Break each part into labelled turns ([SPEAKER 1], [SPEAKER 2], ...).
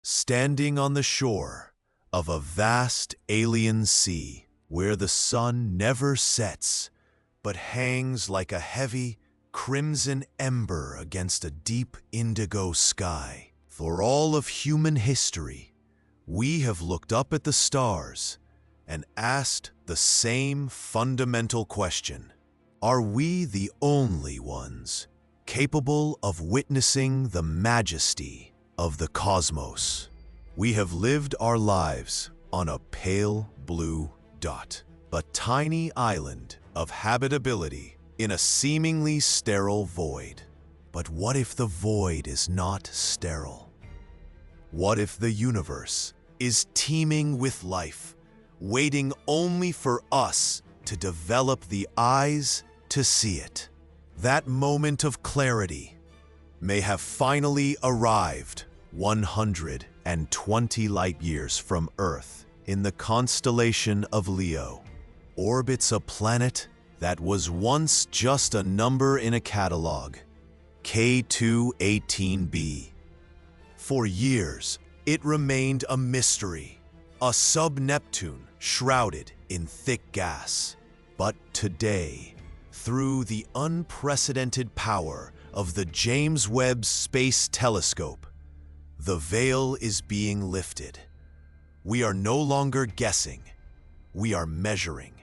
[SPEAKER 1] Standing on the shore of a vast alien sea where the sun never sets but hangs like a heavy crimson ember against a deep indigo sky. For all of human history, we have looked up at the stars and asked the same fundamental question. Are we the only ones capable of witnessing the majesty of the cosmos? We have lived our lives on a pale blue dot, a tiny island of habitability in a seemingly sterile void. But what if the void is not sterile? What if the universe is teeming with life, waiting only for us to develop the eyes to see it? That moment of clarity may have finally arrived 120 light years from Earth. In the constellation of Leo orbits a planet that was once just a number in a catalog, K2-18b. For years, it remained a mystery, a sub-Neptune shrouded in thick gas. But today, through the unprecedented power of the James Webb Space Telescope, the veil is being lifted. We are no longer guessing, we are measuring.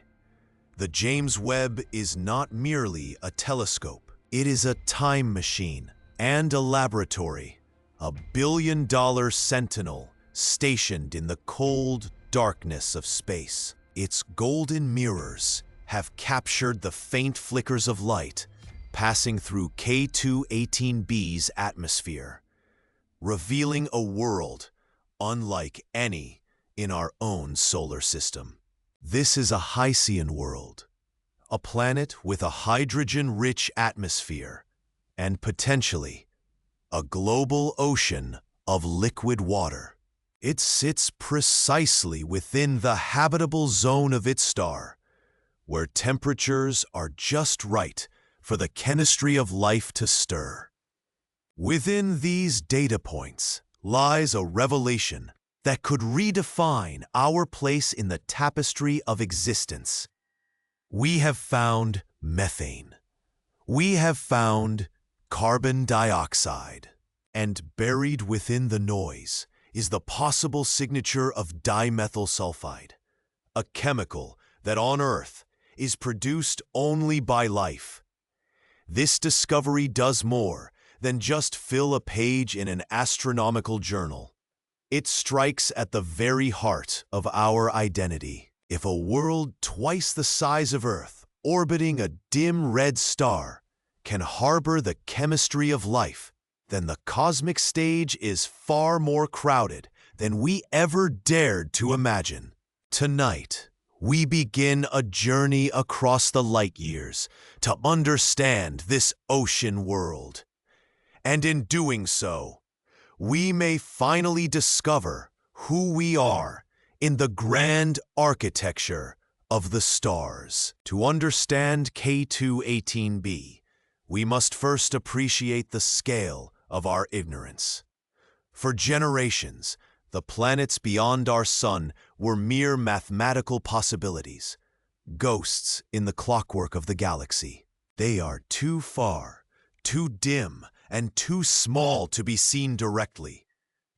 [SPEAKER 1] The James Webb is not merely a telescope, it is a time machine and a laboratory, a billion-dollar sentinel stationed in the cold darkness of space. Its golden mirrors have captured the faint flickers of light passing through K2-18b's atmosphere, revealing a world unlike any in our own solar system. This is a Hycean world, a planet with a hydrogen-rich atmosphere and potentially a global ocean of liquid water. It sits precisely within the habitable zone of its star, where temperatures are just right for the chemistry of life to stir. Within these data points lies a revelation that could redefine our place in the tapestry of existence. We have found methane. We have found carbon dioxide. And buried within the noise is the possible signature of dimethyl sulfide, a chemical that on Earth is produced only by life. This discovery does more than just fill a page in an astronomical journal. It strikes at the very heart of our identity. If a world twice the size of Earth, orbiting a dim red star, can harbor the chemistry of life, then the cosmic stage is far more crowded than we ever dared to imagine. Tonight, we begin a journey across the light years to understand this ocean world. And in doing so, we may finally discover who we are in the grand architecture of the stars. To understand K2-18b, we must first appreciate the scale of our ignorance. For generations, the planets beyond our sun were mere mathematical possibilities, ghosts in the clockwork of the galaxy. They are too far, too dim, and too small to be seen directly.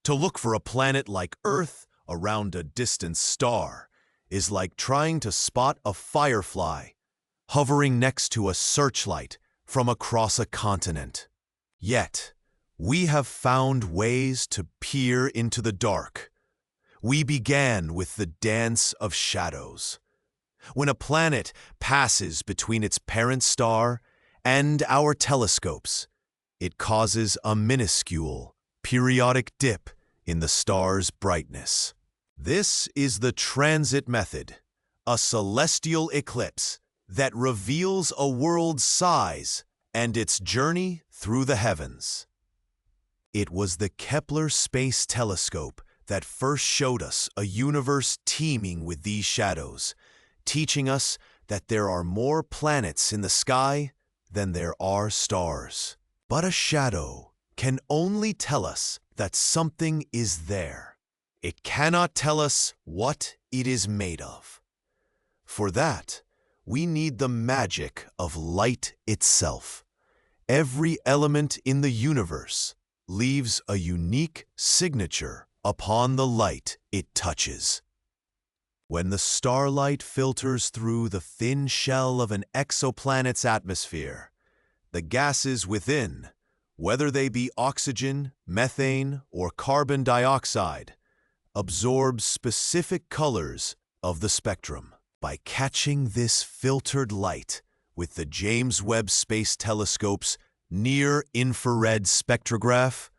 [SPEAKER 1] To look for a planet like Earth around a distant star is like trying to spot a firefly hovering next to a searchlight from across a continent. Yet, we have found ways to peer into the dark. We began with the dance of shadows. When a planet passes between its parent star and our telescopes, it causes a minuscule, periodic dip in the star's brightness. This is the transit method, a celestial eclipse that reveals a world's size and its journey through the heavens. It was the Kepler Space Telescope that first showed us a universe teeming with these shadows, teaching us that there are more planets in the sky than there are stars. But a shadow can only tell us that something is there. It cannot tell us what it is made of. For that, we need the magic of light itself. Every element in the universe leaves a unique signature upon the light it touches. When the starlight filters through the thin shell of an exoplanet's atmosphere, the gases within, whether they be oxygen, methane, or carbon dioxide, absorb specific colors of the spectrum. By catching this filtered light with the James Webb Space Telescope's near-infrared spectrograph,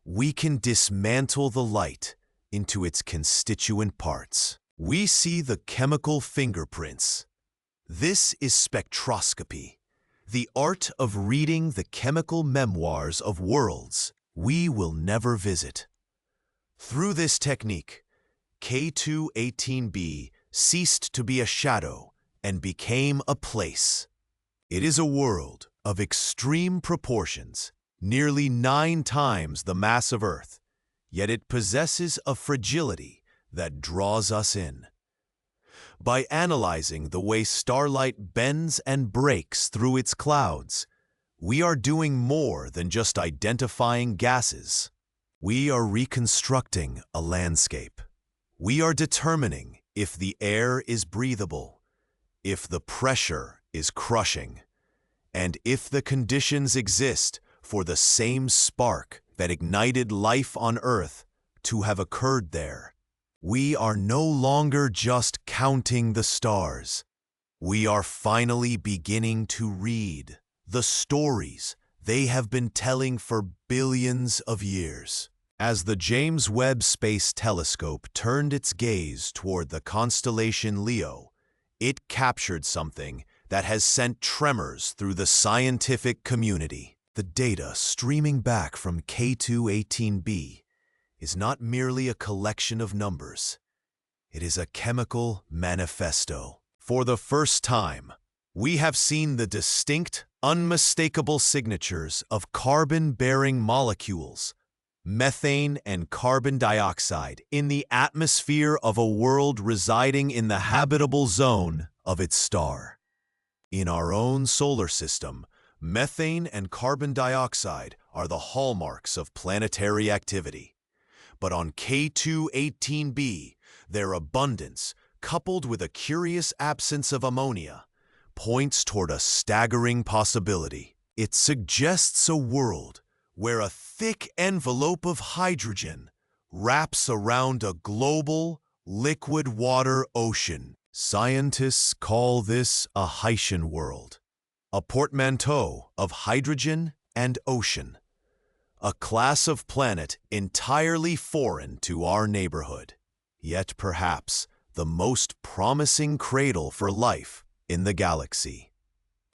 [SPEAKER 1] we can dismantle the light into its constituent parts. We see the chemical fingerprints. This is spectroscopy, the art of reading the chemical memoirs of worlds we will never visit. Through this technique, K2-18b ceased to be a shadow and became a place. It is a world of extreme proportions, nearly 9 times the mass of Earth, yet it possesses a fragility that draws us in. By analyzing the way starlight bends and breaks through its clouds, we are doing more than just identifying gases. We are reconstructing a landscape. We are determining if the air is breathable, if the pressure is crushing, and if the conditions exist for the same spark that ignited life on Earth to have occurred there. We are no longer just counting the stars. We are finally beginning to read the stories they have been telling for billions of years. As the James Webb Space Telescope turned its gaze toward the constellation Leo, it captured something that has sent tremors through the scientific community. The data streaming back from K2-18b is not merely a collection of numbers. It is a chemical manifesto. For the first time, we have seen the distinct, unmistakable signatures of carbon-bearing molecules, methane and carbon dioxide, in the atmosphere of a world residing in the habitable zone of its star. In our own solar system, methane and carbon dioxide are the hallmarks of planetary activity. But on K2-18b, their abundance, coupled with a curious absence of ammonia, points toward a staggering possibility. It suggests a world where a thick envelope of hydrogen wraps around a global, liquid water ocean. Scientists call this a Hycean world, a portmanteau of hydrogen and ocean, a class of planet entirely foreign to our neighborhood, yet perhaps the most promising cradle for life in the galaxy.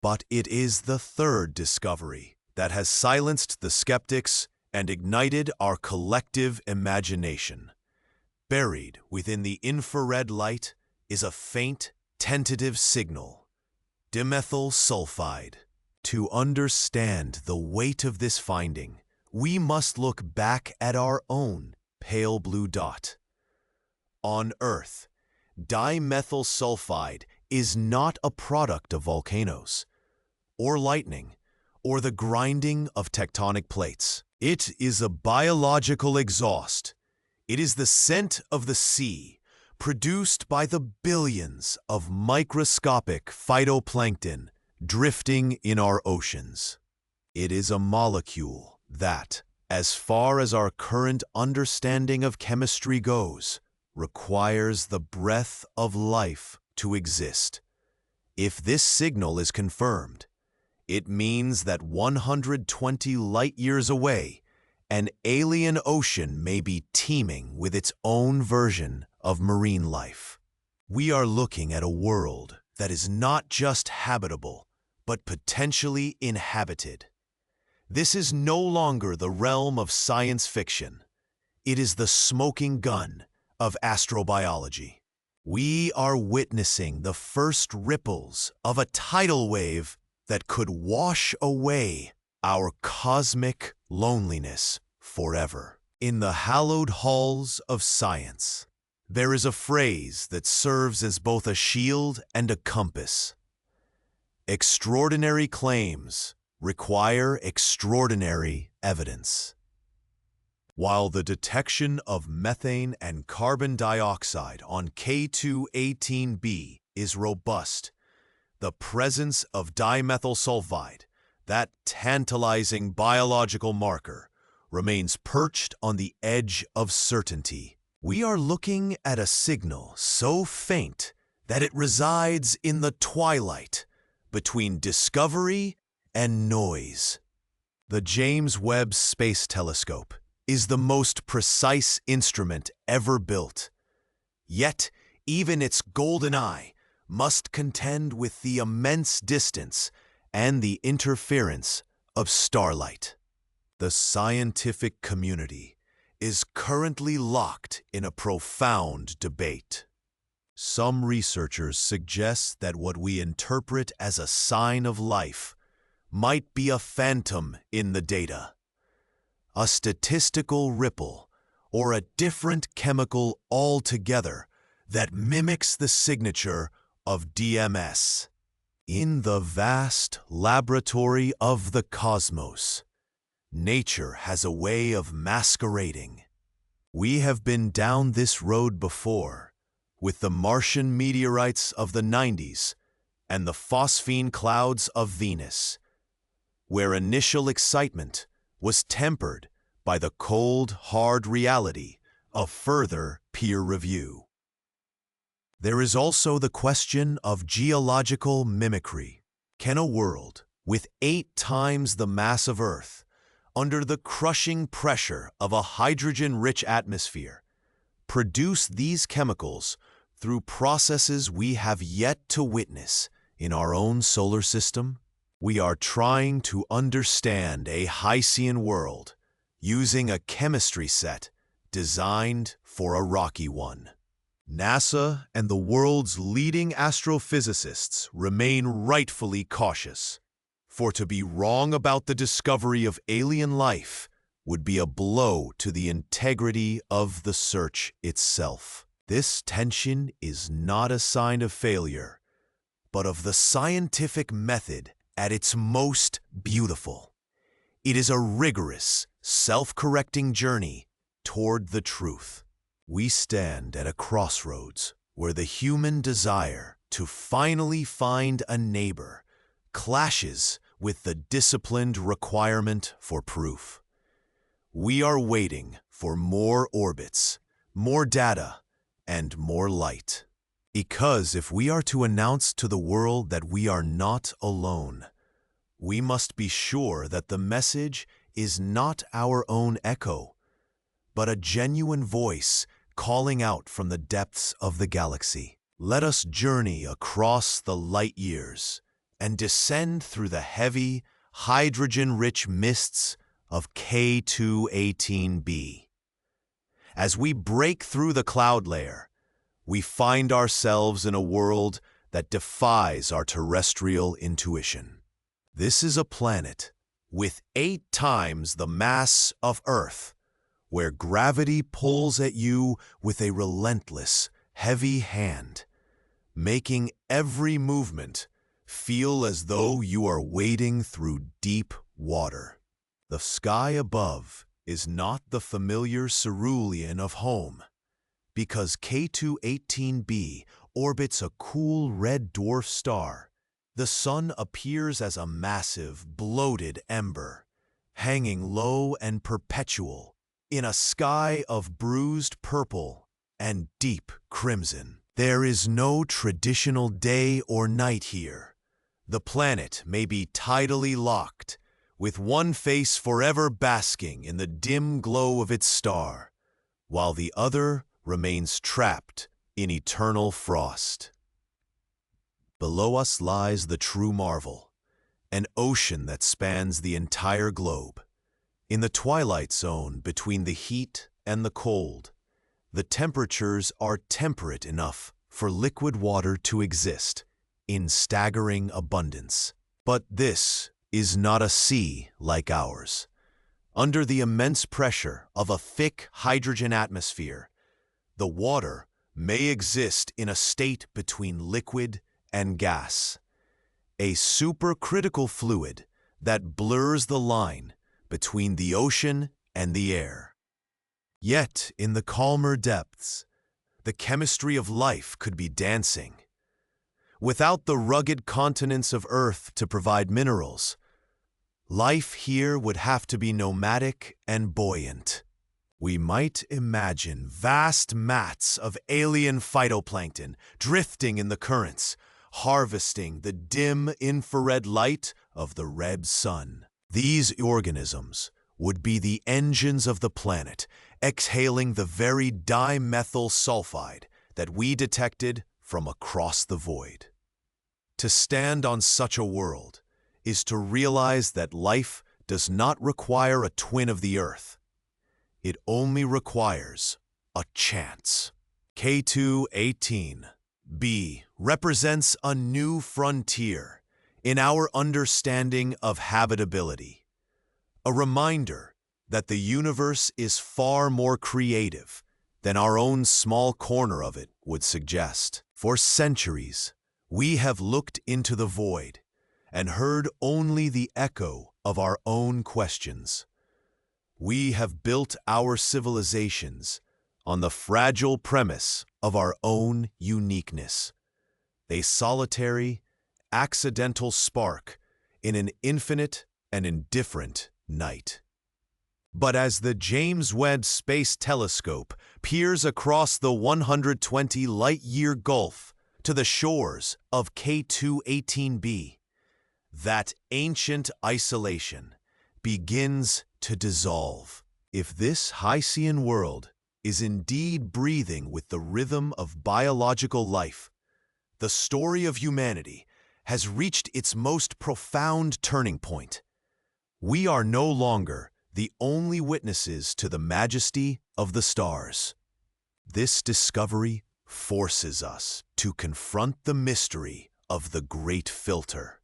[SPEAKER 1] But it is the third discovery that has silenced the skeptics and ignited our collective imagination. Buried within the infrared light is a faint, tentative signal: dimethyl sulfide. To understand the weight of this finding, we must look back at our own pale blue dot. On Earth, dimethyl sulfide is not a product of volcanoes, or lightning, or the grinding of tectonic plates. It is a biological exhaust. It is the scent of the sea, produced by the billions of microscopic phytoplankton drifting in our oceans. It is a molecule that, as far as our current understanding of chemistry goes, requires the breath of life to exist. If this signal is confirmed, it means that 120 light-years away, an alien ocean may be teeming with its own version of marine life. We are looking at a world that is not just habitable, but potentially inhabited. This is no longer the realm of science fiction. It is the smoking gun of astrobiology. We are witnessing the first ripples of a tidal wave that could wash away our cosmic loneliness forever. In the hallowed halls of science, there is a phrase that serves as both a shield and a compass. Extraordinary claims require extraordinary evidence. While the detection of methane and carbon dioxide on K2-18b is robust, the presence of dimethyl sulfide, that tantalizing biological marker, remains perched on the edge of certainty. We are looking at a signal so faint that it resides in the twilight between discovery and noise. The James Webb Space Telescope is the most precise instrument ever built. Yet, even its golden eye must contend with the immense distance and the interference of starlight. The scientific community is currently locked in a profound debate. Some researchers suggest that what we interpret as a sign of life might be a phantom in the data, a statistical ripple, or a different chemical altogether that mimics the signature of DMS. In the vast laboratory of the cosmos, nature has a way of masquerading. We have been down this road before, with the Martian meteorites of the 90s and the phosphine clouds of Venus, where initial excitement was tempered by the cold, hard reality of further peer review. There is also the question of geological mimicry. Can a world with 8 times the mass of Earth, under the crushing pressure of a hydrogen-rich atmosphere, produce these chemicals through processes we have yet to witness in our own solar system? We are trying to understand a Hycean world using a chemistry set designed for a rocky one. NASA and the world's leading astrophysicists remain rightfully cautious, for to be wrong about the discovery of alien life would be a blow to the integrity of the search itself. This tension is not a sign of failure, but of the scientific method at its most beautiful. It is a rigorous, self-correcting journey toward the truth. We stand at a crossroads where the human desire to finally find a neighbor clashes with the disciplined requirement for proof. We are waiting for more orbits, more data, and more light. Because if we are to announce to the world that we are not alone, we must be sure that the message is not our own echo, but a genuine voice calling out from the depths of the galaxy. Let us journey across the light years and descend through the heavy, hydrogen-rich mists of K2-18b. As we break through the cloud layer, we find ourselves in a world that defies our terrestrial intuition. This is a planet with 8 times the mass of Earth, where gravity pulls at you with a relentless, heavy hand, making every movement feel as though you are wading through deep water. The sky above is not the familiar cerulean of home, because K2-18b orbits a cool red dwarf star. The sun appears as a massive, bloated ember, hanging low and perpetual in a sky of bruised purple and deep crimson. There is no traditional day or night here. The planet may be tidally locked, with one face forever basking in the dim glow of its star, while the other remains trapped in eternal frost. Below us lies the true marvel, an ocean that spans the entire globe. In the twilight zone between the heat and the cold, the temperatures are temperate enough for liquid water to exist in staggering abundance. But this is not a sea like ours, Under the immense pressure of a thick hydrogen atmosphere, the water may exist in a state between liquid and gas, a supercritical fluid that blurs the line between the ocean and the air. Yet, in the calmer depths, the chemistry of life could be dancing. Without the rugged continents of Earth to provide minerals, life here would have to be nomadic and buoyant. We might imagine vast mats of alien phytoplankton drifting in the currents, harvesting the dim infrared light of the red sun. These organisms would be the engines of the planet, exhaling the very dimethyl sulfide that we detected from across the void. To stand on such a world is to realize that life does not require a twin of the Earth. It only requires a chance. K2-18b represents a new frontier in our understanding of habitability, a reminder that the universe is far more creative than our own small corner of it would suggest. For centuries, we have looked into the void and heard only the echo of our own questions. We have built our civilizations on the fragile premise of our own uniqueness, a solitary, accidental spark in an infinite and indifferent night. But as the James Webb Space Telescope peers across the 120 light-year gulf to the shores of K2-18b, that ancient isolation begins to dissolve. If this Hycean world is indeed breathing with the rhythm of biological life, the story of humanity has reached its most profound turning point. We are no longer the only witnesses to the majesty of the stars. This discovery forces us to confront the mystery of the Great Filter,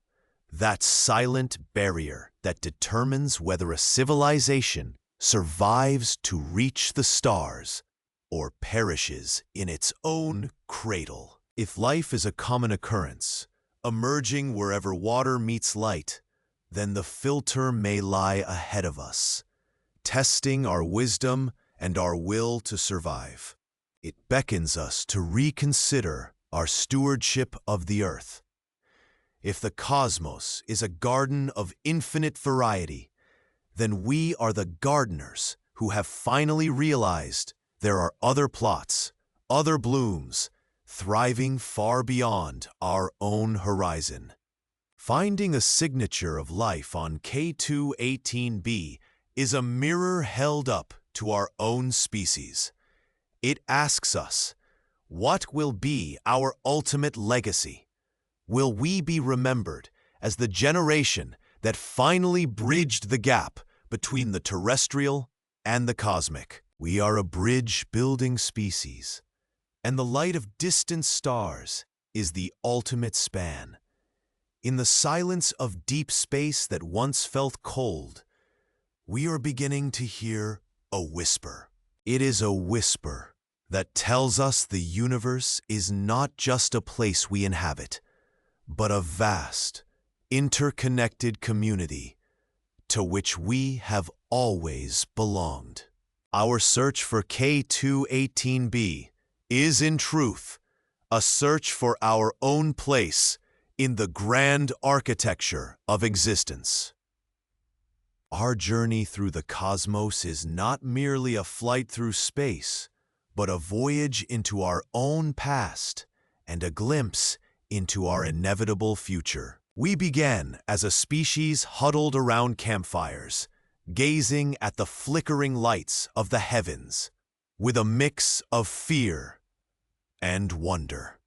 [SPEAKER 1] that silent barrier that determines whether a civilization survives to reach the stars or perishes in its own cradle. If life is a common occurrence, emerging wherever water meets light, then the filter may lie ahead of us, testing our wisdom and our will to survive. It beckons us to reconsider our stewardship of the Earth. If the cosmos is a garden of infinite variety, then we are the gardeners who have finally realized there are other plots, other blooms, thriving far beyond our own horizon. Finding a signature of life on K2-18b is a mirror held up to our own species. It asks us, what will be our ultimate legacy? Will we be remembered as the generation that finally bridged the gap between the terrestrial and the cosmic? We are a bridge-building species, and the light of distant stars is the ultimate span. In the silence of deep space that once felt cold, we are beginning to hear a whisper. It is a whisper that tells us the universe is not just a place we inhabit, but a vast, interconnected community to which we have always belonged. Our search for K2-18b is, in truth, a search for our own place in the grand architecture of existence. Our journey through the cosmos is not merely a flight through space, but a voyage into our own past and a glimpse into our inevitable future. We began as a species huddled around campfires, gazing at the flickering lights of the heavens with a mix of fear and wonder.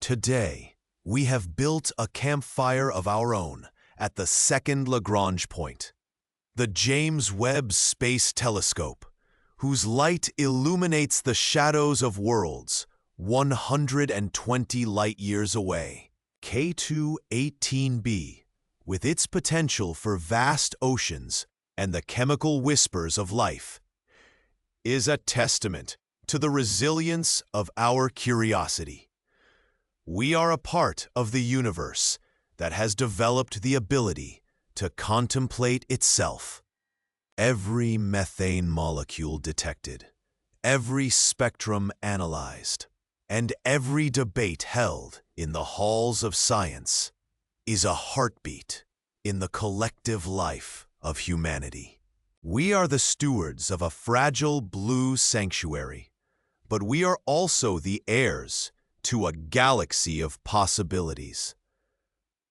[SPEAKER 1] Today, we have built a campfire of our own at the second Lagrange point, the James Webb Space Telescope, whose light illuminates the shadows of worlds 120 light-years away. K2-18b, with its potential for vast oceans, and the chemical whispers of life, is a testament to the resilience of our curiosity. We are a part of the universe that has developed the ability to contemplate itself. Every methane molecule detected, every spectrum analyzed, and every debate held in the halls of science is a heartbeat in the collective life of humanity. We are the stewards of a fragile blue sanctuary, but we are also the heirs to a galaxy of possibilities.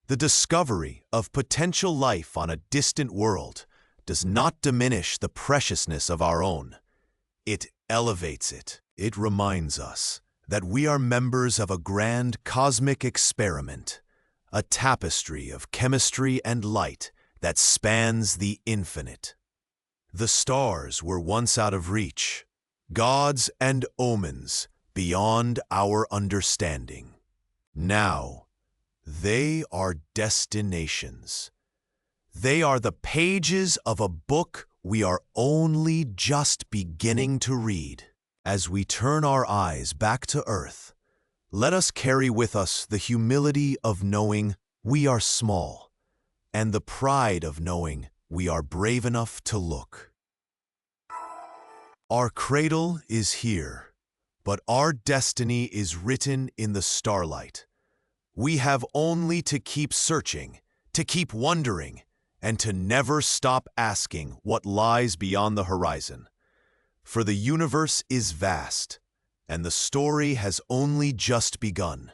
[SPEAKER 1] The discovery of potential life on a distant world does not diminish the preciousness of our own. It elevates it. It reminds us that we are members of a grand cosmic experiment, a tapestry of chemistry and light that spans the infinite. The stars were once out of reach, gods and omens beyond our understanding. Now, they are destinations. They are the pages of a book we are only just beginning to read. As we turn our eyes back to Earth, let us carry with us the humility of knowing we are small and the pride of knowing we are brave enough to look. Our cradle is here, but our destiny is written in the starlight. We have only to keep searching, to keep wondering, and to never stop asking what lies beyond the horizon. For the universe is vast, and the story has only just begun.